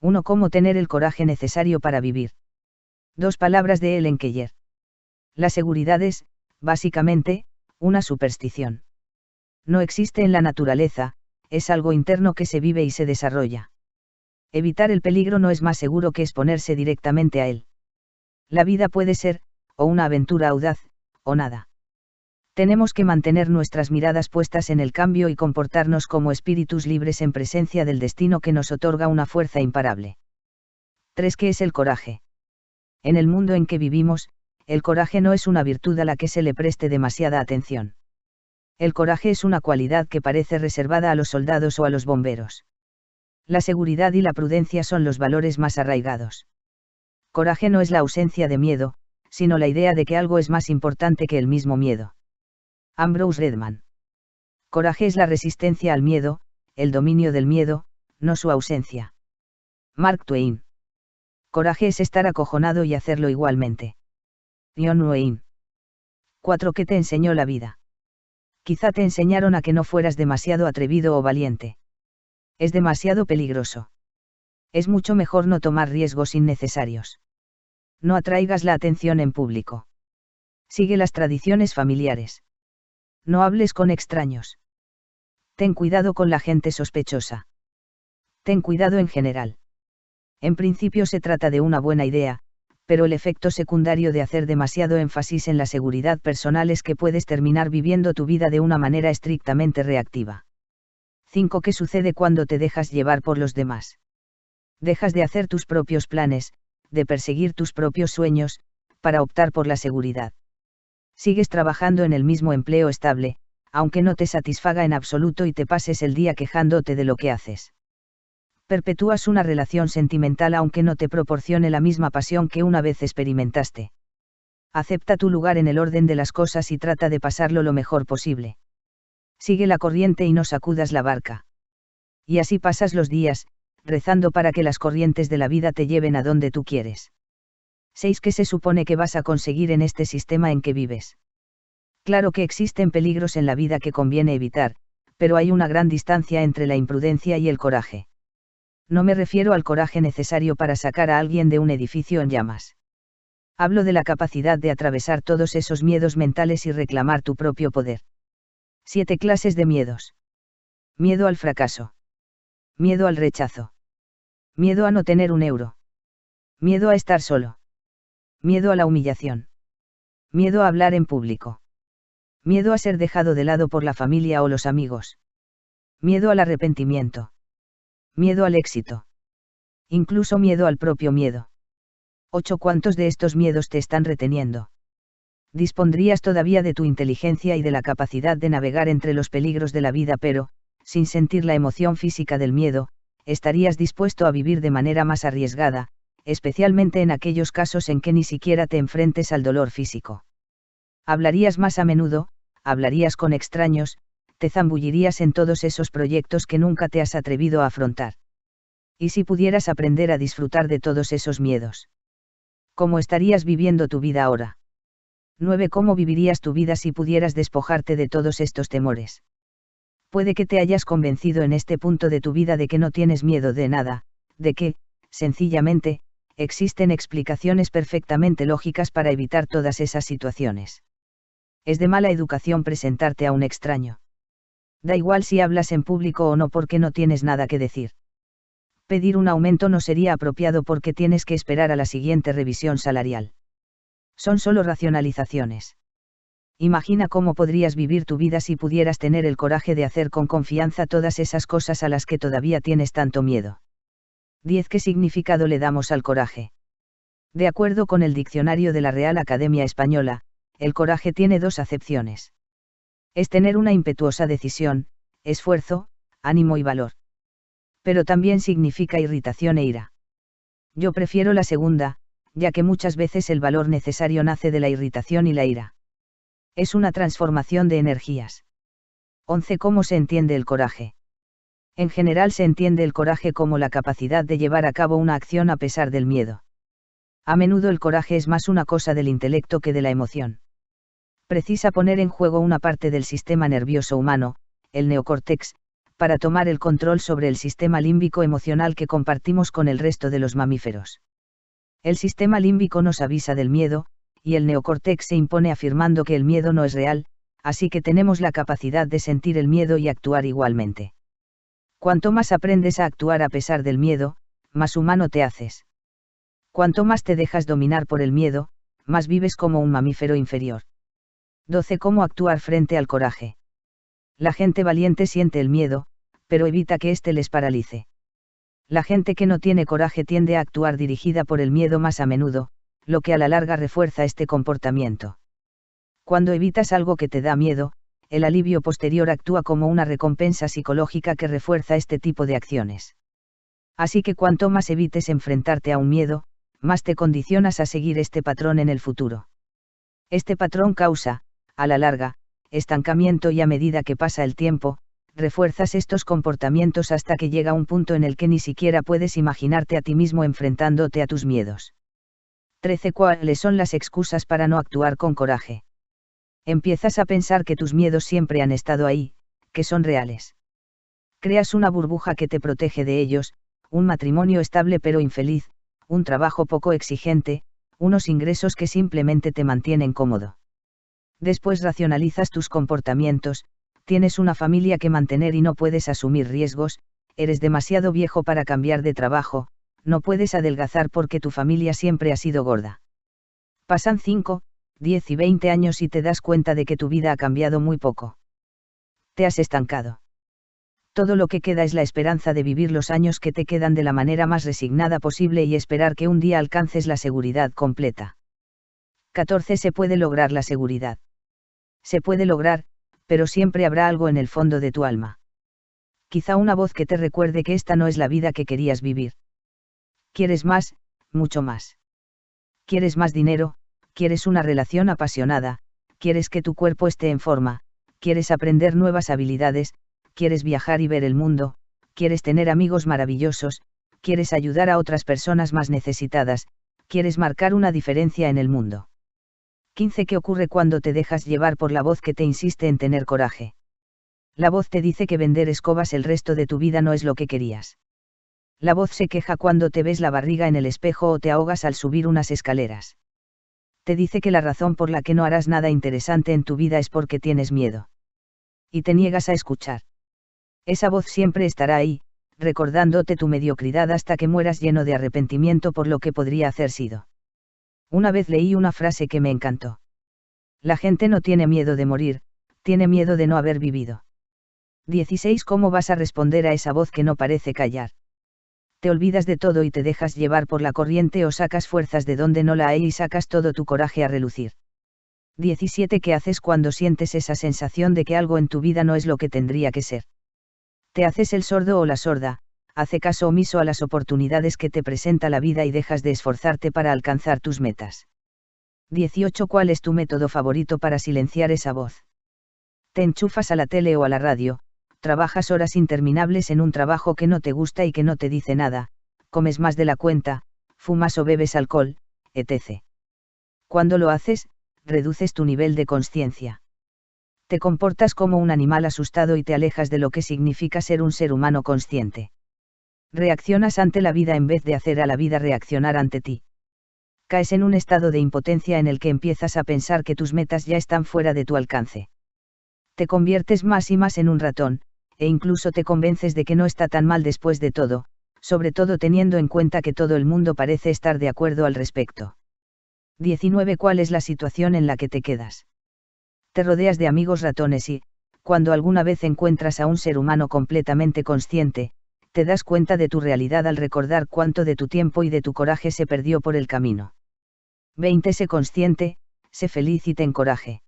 1. Cómo tener el coraje necesario para vivir. 2 palabras de Helen Keller. La seguridad es, básicamente, una superstición. No existe en la naturaleza, es algo interno que se vive y se desarrolla. Evitar el peligro no es más seguro que exponerse directamente a él. La vida puede ser, o una aventura audaz, o nada. Tenemos que mantener nuestras miradas puestas en el cambio y comportarnos como espíritus libres en presencia del destino que nos otorga una fuerza imparable. 3. ¿Qué es el coraje? En el mundo en que vivimos, el coraje no es una virtud a la que se le preste demasiada atención. El coraje es una cualidad que parece reservada a los soldados o a los bomberos. La seguridad y la prudencia son los valores más arraigados. Coraje no es la ausencia de miedo, sino la idea de que algo es más importante que el mismo miedo. Ambrose Redman. Coraje es la resistencia al miedo, el dominio del miedo, no su ausencia. Mark Twain. Coraje es estar acojonado y hacerlo igualmente. John Wayne. 4. ¿Qué te enseñó la vida? Quizá te enseñaron a que no fueras demasiado atrevido o valiente. Es demasiado peligroso. Es mucho mejor no tomar riesgos innecesarios. No atraigas la atención en público. Sigue las tradiciones familiares. No hables con extraños. Ten cuidado con la gente sospechosa. Ten cuidado en general. En principio se trata de una buena idea, pero el efecto secundario de hacer demasiado énfasis en la seguridad personal es que puedes terminar viviendo tu vida de una manera estrictamente reactiva. 5. ¿Qué sucede cuando te dejas llevar por los demás? Dejas de hacer tus propios planes, de perseguir tus propios sueños, para optar por la seguridad. Sigues trabajando en el mismo empleo estable, aunque no te satisfaga en absoluto y te pases el día quejándote de lo que haces. Perpetúas una relación sentimental aunque no te proporcione la misma pasión que una vez experimentaste. Acepta tu lugar en el orden de las cosas y trata de pasarlo lo mejor posible. Sigue la corriente y no sacudas la barca. Y así pasas los días, rezando para que las corrientes de la vida te lleven a donde tú quieres. 6. ¿Qué se supone que vas a conseguir en este sistema en que vives? Claro que existen peligros en la vida que conviene evitar, pero hay una gran distancia entre la imprudencia y el coraje. No me refiero al coraje necesario para sacar a alguien de un edificio en llamas. Hablo de la capacidad de atravesar todos esos miedos mentales y reclamar tu propio poder. 7 clases de miedos. Miedo al fracaso. Miedo al rechazo. Miedo a no tener un euro. Miedo a estar solo. Miedo a la humillación. Miedo a hablar en público. Miedo a ser dejado de lado por la familia o los amigos. Miedo al arrepentimiento. Miedo al éxito. Incluso miedo al propio miedo. 8. ¿Cuántos de estos miedos te están reteniendo? Dispondrías todavía de tu inteligencia y de la capacidad de navegar entre los peligros de la vida, pero, sin sentir la emoción física del miedo, estarías dispuesto a vivir de manera más arriesgada, especialmente en aquellos casos en que ni siquiera te enfrentes al dolor físico. Hablarías más a menudo, hablarías con extraños, te zambullirías en todos esos proyectos que nunca te has atrevido a afrontar. ¿Y si pudieras aprender a disfrutar de todos esos miedos? ¿Cómo estarías viviendo tu vida ahora? 9. ¿Cómo vivirías tu vida si pudieras despojarte de todos estos temores? Puede que te hayas convencido en este punto de tu vida de que no tienes miedo de nada, de que, sencillamente, existen explicaciones perfectamente lógicas para evitar todas esas situaciones. Es de mala educación presentarte a un extraño. Da igual si hablas en público o no porque no tienes nada que decir. Pedir un aumento no sería apropiado porque tienes que esperar a la siguiente revisión salarial. Son solo racionalizaciones. Imagina cómo podrías vivir tu vida si pudieras tener el coraje de hacer con confianza todas esas cosas a las que todavía tienes tanto miedo. 10. ¿Qué significado le damos al coraje? De acuerdo con el diccionario de la Real Academia Española, el coraje tiene 2 acepciones. Es tener una impetuosa decisión, esfuerzo, ánimo y valor. Pero también significa irritación e ira. Yo prefiero la segunda, ya que muchas veces el valor necesario nace de la irritación y la ira. Es una transformación de energías. 11. ¿Cómo se entiende el coraje? En general se entiende el coraje como la capacidad de llevar a cabo una acción a pesar del miedo. A menudo el coraje es más una cosa del intelecto que de la emoción. Precisa poner en juego una parte del sistema nervioso humano, el neocórtex, para tomar el control sobre el sistema límbico emocional que compartimos con el resto de los mamíferos. El sistema límbico nos avisa del miedo, y el neocórtex se impone afirmando que el miedo no es real, así que tenemos la capacidad de sentir el miedo y actuar igualmente. Cuanto más aprendes a actuar a pesar del miedo, más humano te haces. Cuanto más te dejas dominar por el miedo, más vives como un mamífero inferior. 12. ¿Cómo actuar frente al coraje? La gente valiente siente el miedo, pero evita que éste les paralice. La gente que no tiene coraje tiende a actuar dirigida por el miedo más a menudo, lo que a la larga refuerza este comportamiento. Cuando evitas algo que te da miedo, el alivio posterior actúa como una recompensa psicológica que refuerza este tipo de acciones. Así que cuanto más evites enfrentarte a un miedo, más te condicionas a seguir este patrón en el futuro. Este patrón causa, a la larga, estancamiento y a medida que pasa el tiempo, refuerzas estos comportamientos hasta que llega un punto en el que ni siquiera puedes imaginarte a ti mismo enfrentándote a tus miedos. 13. ¿Cuáles son las excusas para no actuar con coraje? Empiezas a pensar que tus miedos siempre han estado ahí, que son reales. Creas una burbuja que te protege de ellos, un matrimonio estable pero infeliz, un trabajo poco exigente, unos ingresos que simplemente te mantienen cómodo. Después racionalizas tus comportamientos, tienes una familia que mantener y no puedes asumir riesgos, eres demasiado viejo para cambiar de trabajo, no puedes adelgazar porque tu familia siempre ha sido gorda. Pasan 5, 10 y 20 años y te das cuenta de que tu vida ha cambiado muy poco. Te has estancado. Todo lo que queda es la esperanza de vivir los años que te quedan de la manera más resignada posible y esperar que un día alcances la seguridad completa. 14. ¿Se puede lograr la seguridad? Se puede lograr, pero siempre habrá algo en el fondo de tu alma. Quizá una voz que te recuerde que esta no es la vida que querías vivir. Quieres más, mucho más. Quieres más dinero, quieres una relación apasionada, quieres que tu cuerpo esté en forma, quieres aprender nuevas habilidades, quieres viajar y ver el mundo, quieres tener amigos maravillosos, quieres ayudar a otras personas más necesitadas, quieres marcar una diferencia en el mundo. 15. ¿Qué ocurre cuando te dejas llevar por la voz que te insiste en tener coraje? La voz te dice que vender escobas el resto de tu vida no es lo que querías. La voz se queja cuando te ves la barriga en el espejo o te ahogas al subir unas escaleras. Te dice que la razón por la que no harás nada interesante en tu vida es porque tienes miedo. Y te niegas a escuchar. Esa voz siempre estará ahí, recordándote tu mediocridad hasta que mueras lleno de arrepentimiento por lo que podría haber sido. Una vez leí una frase que me encantó. La gente no tiene miedo de morir, tiene miedo de no haber vivido. 16. ¿Cómo vas a responder a esa voz que no parece callar? Te olvidas de todo y te dejas llevar por la corriente o sacas fuerzas de donde no la hay y sacas todo tu coraje a relucir. 17. ¿Qué haces cuando sientes esa sensación de que algo en tu vida no es lo que tendría que ser? Te haces el sordo o la sorda, hace caso omiso a las oportunidades que te presenta la vida y dejas de esforzarte para alcanzar tus metas. 18. ¿Cuál es tu método favorito para silenciar esa voz? Te enchufas a la tele o a la radio, trabajas horas interminables en un trabajo que no te gusta y que no te dice nada, comes más de la cuenta, fumas o bebes alcohol, etc. Cuando lo haces, reduces tu nivel de conciencia. Te comportas como un animal asustado y te alejas de lo que significa ser un ser humano consciente. Reaccionas ante la vida en vez de hacer a la vida reaccionar ante ti. Caes en un estado de impotencia en el que empiezas a pensar que tus metas ya están fuera de tu alcance. Te conviertes más y más en un ratón, e incluso te convences de que no está tan mal después de todo, sobre todo teniendo en cuenta que todo el mundo parece estar de acuerdo al respecto. 19. ¿Cuál es la situación en la que te quedas? Te rodeas de amigos ratones y, cuando alguna vez encuentras a un ser humano completamente consciente, te das cuenta de tu realidad al recordar cuánto de tu tiempo y de tu coraje se perdió por el camino. 20. Sé consciente, sé feliz y ten coraje.